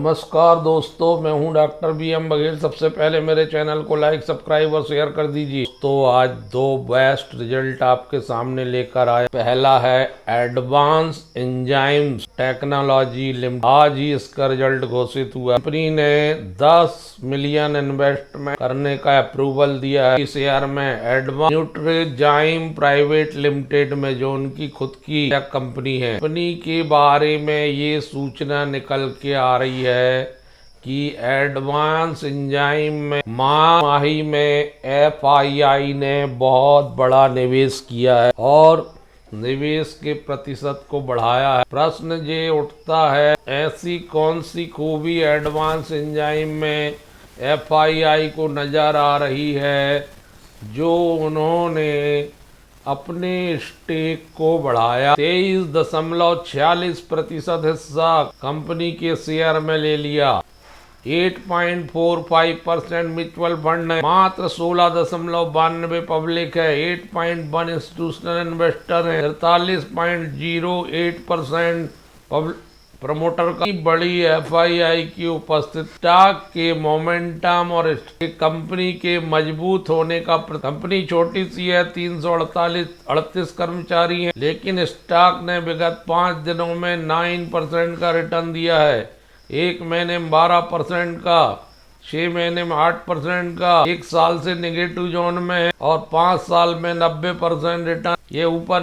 नमस्कार दोस्तों, मैं हूं डॉक्टर बी एम बघेल। सबसे पहले मेरे चैनल को लाइक, सब्सक्राइब और शेयर कर दीजिए। तो आज दो बेस्ट रिजल्ट आपके सामने लेकर आए। पहला है एडवांस एंजाइम्स टेक्नोलॉजी लिमिटेड। आज ही इसका रिजल्ट घोषित हुआ। कंपनी ने 10 मिलियन इन्वेस्टमेंट करने का अप्रूवल दिया है। इस शेयर में एडवांस न्यूट्रीजाइम प्राइवेट लिमिटेड में, जो उनकी खुद की कंपनी है, कंपनी के बारे में ये सूचना निकल के आ रही है कि एडवांस एंजाइम में माही में FII ने बहुत बड़ा निवेश किया है और निवेश के प्रतिशत को बढ़ाया है। प्रश्न ये उठता है, ऐसी कौन सी खूबी एडवांस एंजाइम में FII को नजर आ रही है जो उन्होंने अपने स्टेक को बढ़ाया। 23.46% हिस्सा कंपनी के शेयर में ले लिया। 8.45% म्यूचुअल फंड है, मात्र 16.92 पब्लिक है, 8.1 इंस्टीट्यूशनल इन्वेस्टर है, 43.08% प्रमोटर का। बड़ी FII की उपस्थिति स्टॉक के मोमेंटम और कंपनी के मजबूत होने का। कंपनी छोटी सी है, 338 कर्मचारी हैं, लेकिन स्टॉक ने विगत 5 दिनों में 9% का रिटर्न दिया है। 1 महीने में 12% का, 6 महीने में 8% का, 1 साल से नेगेटिव जोन में है और 5 साल में 90% रिटर्न। ये ऊपर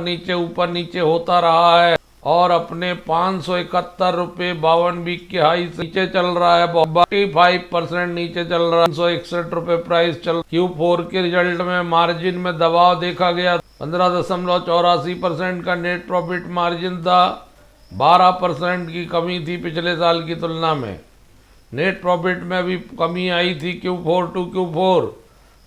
नीचे होता रहा है और अपने 571 रुपये 52 वीक के हाई से नीचे चल रहा है। 45% नीचे चल रहा है। 361 रुपये प्राइस चल। Q4 के रिजल्ट में मार्जिन में दबाव देखा गया। 15.84% का नेट प्रॉफिट मार्जिन था। 12% की कमी थी पिछले साल की तुलना में। नेट प्रॉफिट में भी कमी आई थी। Q4 to Q4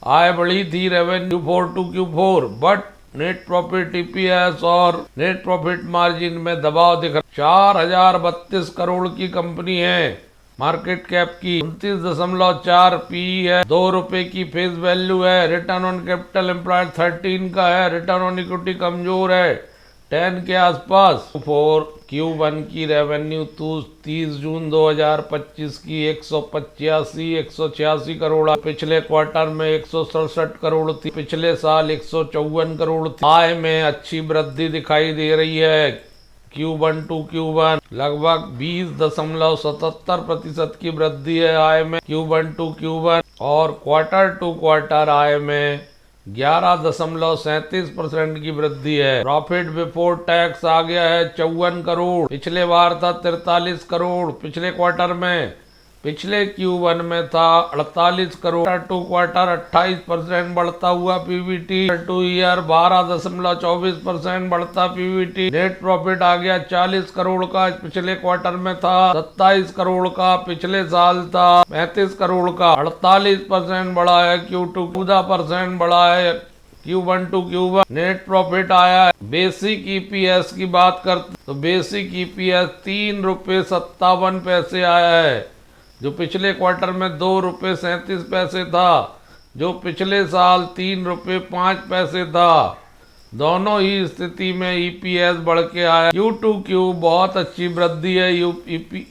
आय बढ़ी थी, revenue Q4 to Q4, but net profit EPS और नेट प्रॉफिट मार्जिन में दबाव दिख रहा। 4032 करोड़ की कंपनी है। मार्केट कैप की 29.4 PE है। 2 रुपए की फेस वैल्यू है। रिटर्न ऑन कैपिटल एम्प्लॉयड 13 का है। रिटर्न ऑन इक्विटी कमजोर है, 10 के आसपास। Q1 की रेवेन्यू 30 जून 2025 की 186 करोड़, पिछले क्वार्टर में 167 करोड़ थी, पिछले साल 154 करोड़ थी। आय में अच्छी वृद्धि दिखाई दे रही है। Q1 to Q1 लगभग 20.77% की वृद्धि है आय में Q1 to Q1, और क्वार्टर टू क्वार्टर आय में 11.37% की वृद्धि है। प्रॉफिट बिफोर टैक्स आ गया है 54 करोड़, पिछले बार था 43 करोड़ पिछले क्वार्टर में, पिछले Q1 में था 48 करोड़। टू क्वार्टर 28% बढ़ता हुआ PBT, टू ईयर 12.24% बढ़ता PBT। नेट प्रॉफिट आ गया 40 करोड़ का, पिछले क्वार्टर में था 27 करोड़ का, पिछले साल था 35 करोड़ का। 48% बढ़ा है। Q2 14% बढ़ा है Q1 to Q1। Net profit आया है। बेसिक EPS की बात करते तो बेसिक EPS 3 रुपये 57 पैसे आया है, जो पिछले क्वार्टर में 2 रुपये 37 पैसे था, जो पिछले साल 3 रुपये 5 पैसे था। दोनों ही स्थिति में EPS बढ़ के आया। Q2Q बहुत अच्छी वृद्धि है।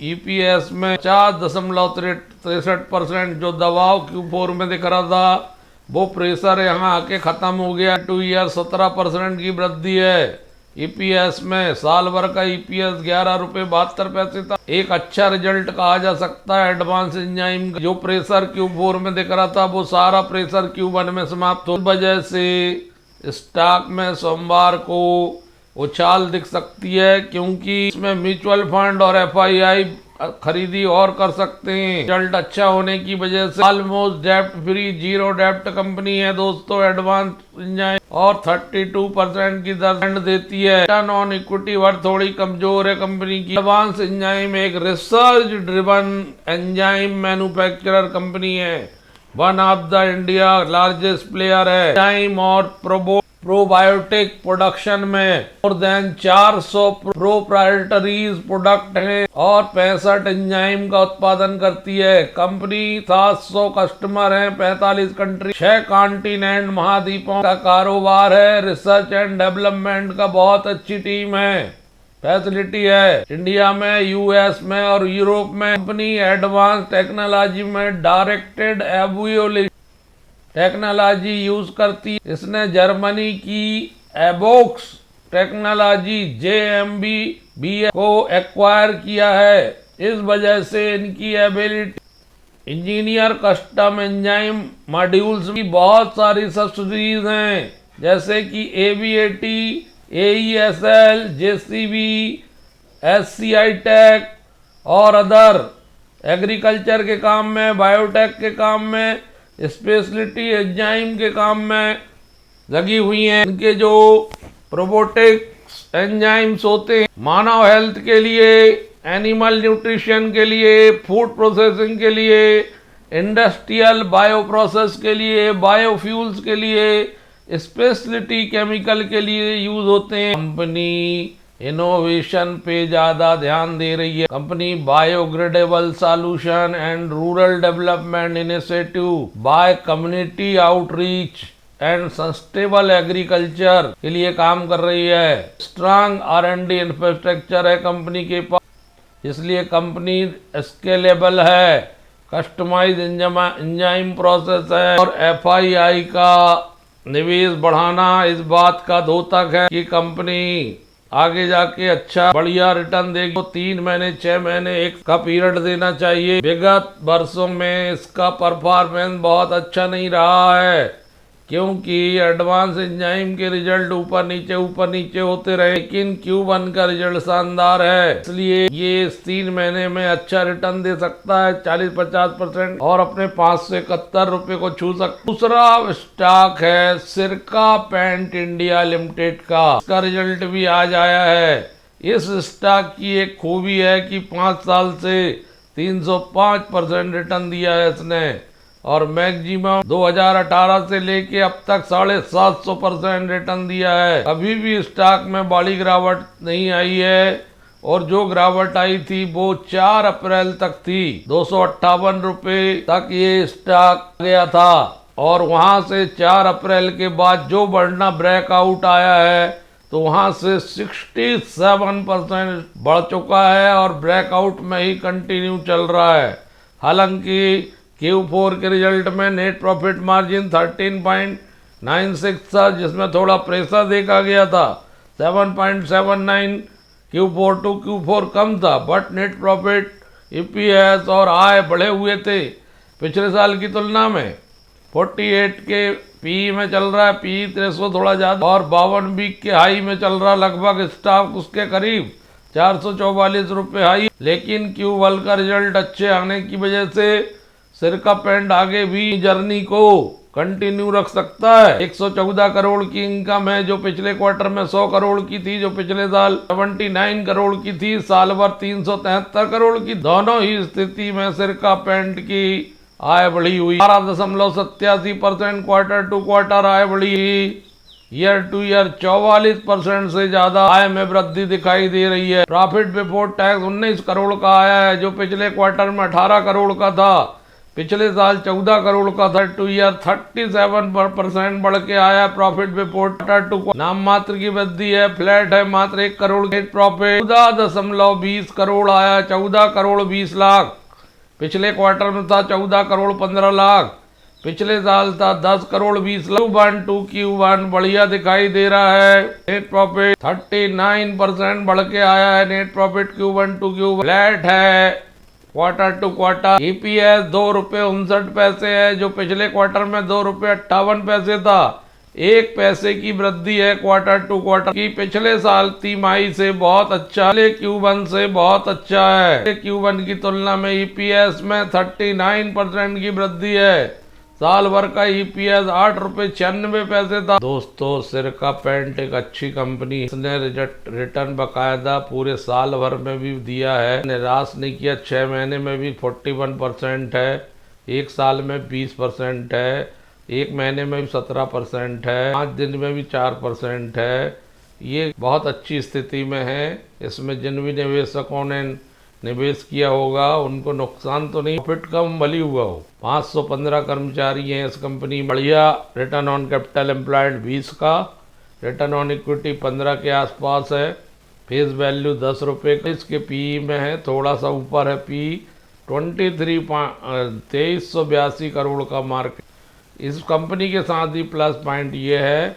EPS में 4.63%, जो दबाव Q4 में दिख रहा था वो प्रेशर यहाँ आके खत्म हो गया। 2 ईयर 17% की वृद्धि है EPS में। साल भर का EPS 11 रुपये 72 पैसे था। एक अच्छा रिजल्ट कहा जा सकता है एडवांस एंजाइम का। जो प्रेशर Q4 में दिख रहा था वो सारा प्रेशर Q1 में समाप्त हो। वजह से स्टॉक में सोमवार को उछाल दिख सकती है, क्योंकि इसमें म्यूचुअल फंड और FII खरीदी और कर सकते हैं। रिजल्ट अच्छा होने की वजह से ऑलमोस्ट डेप्ट फ्री, जीरो डेप्ट कंपनी है दोस्तों एडवांस एंजाइम, और 32% की दर देती है। रिटर्न ऑन इक्विटी वर्थ थोड़ी कमजोर है कंपनी की। एडवांस एंजाइम एक research driven enzyme manufacturer company है। One of the India largest player है एंजाइम और प्रोबायोटिक प्रोडक्शन में। मोर देन 400 प्रोप्राइटरीज प्रोडक्ट हैं और 65 एंजाइम का उत्पादन करती है। कंपनी 700 कस्टमर हैं, 45 कंट्री, 6 कॉन्टिनेंट महाद्वीपों का कारोबार है। रिसर्च एंड डेवलपमेंट का बहुत अच्छी टीम है। फैसिलिटी है। इंडिया में, यूएस में और यूरोप में कंपनी एडवांस टेक्नोलॉजी में डायरेक्टेड एवोल्यूशन टेक्नोलॉजी यूज करती है। इसने जर्मनी की एबोक्स टेक्नोलॉजी JMB को एक्वायर किया है। इस वजह से इनकी ability engineer custom enzyme modules की बहुत सारी सब्सिडीज हैं, जैसे कि ABAT, AESL, JCB, SCI tech और अदर एग्रीकल्चर के काम में, बायोटेक के काम में, स्पेशलिटी एंजाइम के काम में लगी हुई हैं। इनके जो प्रोबोटिक्स एंजाइम्स होते हैं मानव हेल्थ के लिए, एनिमल न्यूट्रिशन के लिए, फूड प्रोसेसिंग के लिए, इंडस्ट्रियल बायो प्रोसेस के लिए, बायोफ्यूल्स के लिए, स्पेशलिटी केमिकल के लिए यूज होते हैं। कंपनी इनोवेशन पे ज्यादा ध्यान दे रही है। Company biodegradable solution and rural development initiative by community outreach and sustainable agriculture के लिए काम कर रही है। स्ट्रांग R&D इंफ्रास्ट्रक्चर है कंपनी के पास, इसलिए कंपनी स्केलेबल है। कस्टमाइज एंजाइम प्रोसेस है और FII का निवेश बढ़ाना इस बात का द्योतक है कि कंपनी आगे जाके अच्छा बढ़िया रिटर्न देगी। तो 3 महीने 6 महीने एक का पीरियड देना चाहिए। विगत वर्षों में इसका परफॉर्मेंस बहुत अच्छा नहीं रहा है, क्योंकि एडवांस एंजाइम के रिजल्ट ऊपर नीचे होते रहे, लेकिन Q1 का रिजल्ट शानदार है, इसलिए ये इस 3 महीने में अच्छा रिटर्न दे सकता है 40-50% और अपने 571 रुपए को छू सकता। दूसरा स्टॉक है सिरका पेंट इंडिया लिमिटेड का। इसका रिजल्ट भी आज आया है। इस स्टॉक की एक खूबी है कि 5 साल से 305% रिटर्न दिया है इसने और मैक्सिमम 2018 से लेके अब तक 750% रिटर्न दिया है। अभी भी स्टॉक में बड़ी गिरावट नहीं आई है और जो गिरावट आई थी वो 4 अप्रैल तक थी। 258 रुपए तक ये स्टॉक गया था और वहां से 4 अप्रैल के बाद जो बढ़ना ब्रेकआउट आया है तो वहां से 67% बढ़ चुका है और ब्रेकआउट में ही कंटिन्यू चल रहा है। हालांकि Q4 के रिजल्ट में नेट प्रॉफिट मार्जिन 13.96 था, जिसमें थोड़ा प्रेशर देखा गया था। 7.79 Q4 टू Q4 कम था, बट नेट प्रॉफिट, EPS और आय बढ़े हुए थे पिछले साल की तुलना में। 48 के PE में चल रहा है, PE 300 थोड़ा ज़्यादा और 52 वीक के हाई में चल रहा, लगभग स्टॉक उसके करीब 444 रुपये हाई। लेकिन Q1 का रिजल्ट अच्छे आने की वजह से सिरका पेंट आगे भी जर्नी को कंटिन्यू रख सकता है। 114 करोड़ की इनकम है जो पिछले क्वार्टर में 100 करोड़ की थी, जो पिछले साल 79 करोड़ की थी, साल भर 373 करोड़ की। दोनों ही स्थिति में सिरका पेंट की आय बढ़ी हुई। 12.87% क्वार्टर टू क्वार्टर आय बढ़ी। ईयर टू ईयर 44% से ज्यादा आय में वृद्धि दिखाई दे रही है। प्रॉफिट बिफोर टैक्स 19 करोड़ का आया है, जो पिछले क्वार्टर में 18 करोड़ का था, पिछले साल 14 करोड़ का था। टू ईयर 37% बढ़ के आया प्रॉफिट बिफोर टू। नाम मात्र की वृद्धि है, फ्लैट है, मात्र 1 करोड़ नेट प्रॉफिट 14.20 करोड़ आया, 14 करोड़ 20 लाख। पिछले क्वार्टर में था 14 करोड़ 15 लाख, पिछले साल था 10 crore 20 lakh. Q1 to Q1 बढ़िया दिखाई दे रहा है। नेट प्रॉफिट 39% बढ़ के आया है। Net profit Q1 to Q1 flat है क्वार्टर टू क्वार्टर। EPS 2 रुपये 59 पैसे है, जो पिछले क्वार्टर में 2 रुपये 58 पैसे था। 1 पैसे की वृद्धि है क्वार्टर टू क्वार्टर की। पिछले साल तिमाही से बहुत अच्छा, Q1 से बहुत अच्छा है। Q1 की तुलना में EPS में 39% की वृद्धि है। साल भर का EPS 8 रुपये 96 पैसे था। दोस्तों, सिरका पेंट एक अच्छी कंपनी, इसने रिटर्न बकायदा पूरे साल भर में भी दिया है, निराश नहीं किया। 6 महीने में भी 41% है, 1 साल में 20% है, 1 महीने में भी 17% है, 5 दिन में भी 4% है। ये बहुत अच्छी स्थिति में है। इसमें जिन भी निवेशकों ने निवेश किया होगा उनको नुकसान तो नहीं, प्रॉफिट कम भली हुआ हो। 515 कर्मचारी हैं इस कंपनी। बढ़िया रिटर्न ऑन कैपिटल एम्प्लॉयड 20 का, रिटर्न ऑन इक्विटी 15 के आसपास है। फेस वैल्यू 10 रुपये का। इसके पी में है थोड़ा सा ऊपर है पी 2382 करोड़ का मार्केट। इस कंपनी के साथ ही प्लस पॉइंट ये है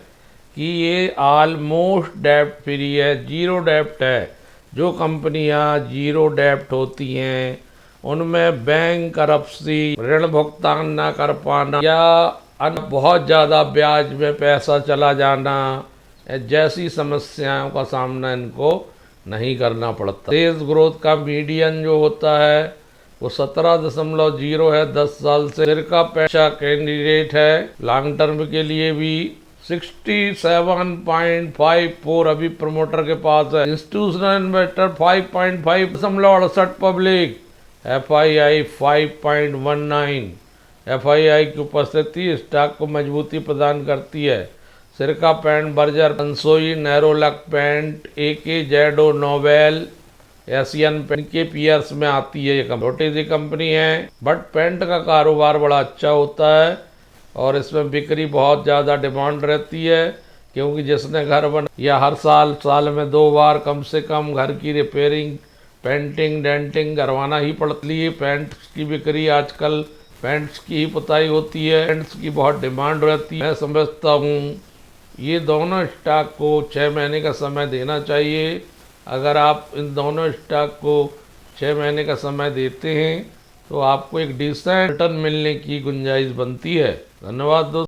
कि ये ऑलमोस्ट डेप्ट फ्री है, जीरो डेप्ट है। जो कंपनियां जीरो डेप्ट होती हैं उनमें बैंक करप्सी, ऋण भुगतान ना कर पाना या बहुत ज़्यादा ब्याज में पैसा चला जाना जैसी समस्याओं का सामना इनको नहीं करना पड़ता। सेल्स ग्रोथ का मीडियन जो होता है वो 17.0 है 10 साल से। सिर का पैसा कैंडिडेट है लॉन्ग टर्म के लिए भी 67.54 अभी प्रमोटर के पास है। Institutional investor 5.5 public, FII 5.19। FII की उपस्थिति स्टॉक को मजबूती प्रदान करती है। Sirca paint, Berger, Kansai, Nerolac paint, AK जेडो, नोवेल, एशियन पेंट के पीयर्स में आती है। ये छोटी सी कंपनी है बट पेंट का कारोबार बड़ा अच्छा होता है और इसमें बिक्री बहुत ज़्यादा डिमांड रहती है क्योंकि जिसने घर बना या हर साल में 2 बार कम से कम घर की रिपेयरिंग, पेंटिंग, डेंटिंग करवाना ही पड़ती है। पेंट्स की बिक्री आजकल पेंट्स की ही पुताई होती है, पेंट्स की बहुत डिमांड रहती है। मैं समझता हूँ ये दोनों स्टॉक को 6 महीने का समय देना चाहिए। अगर आप इन दोनों स्टॉक को 6 महीने का समय देते हैं तो आपको एक डिसेंट रिटर्न मिलने की गुंजाइश बनती है। धन्यवाद दोस्तों।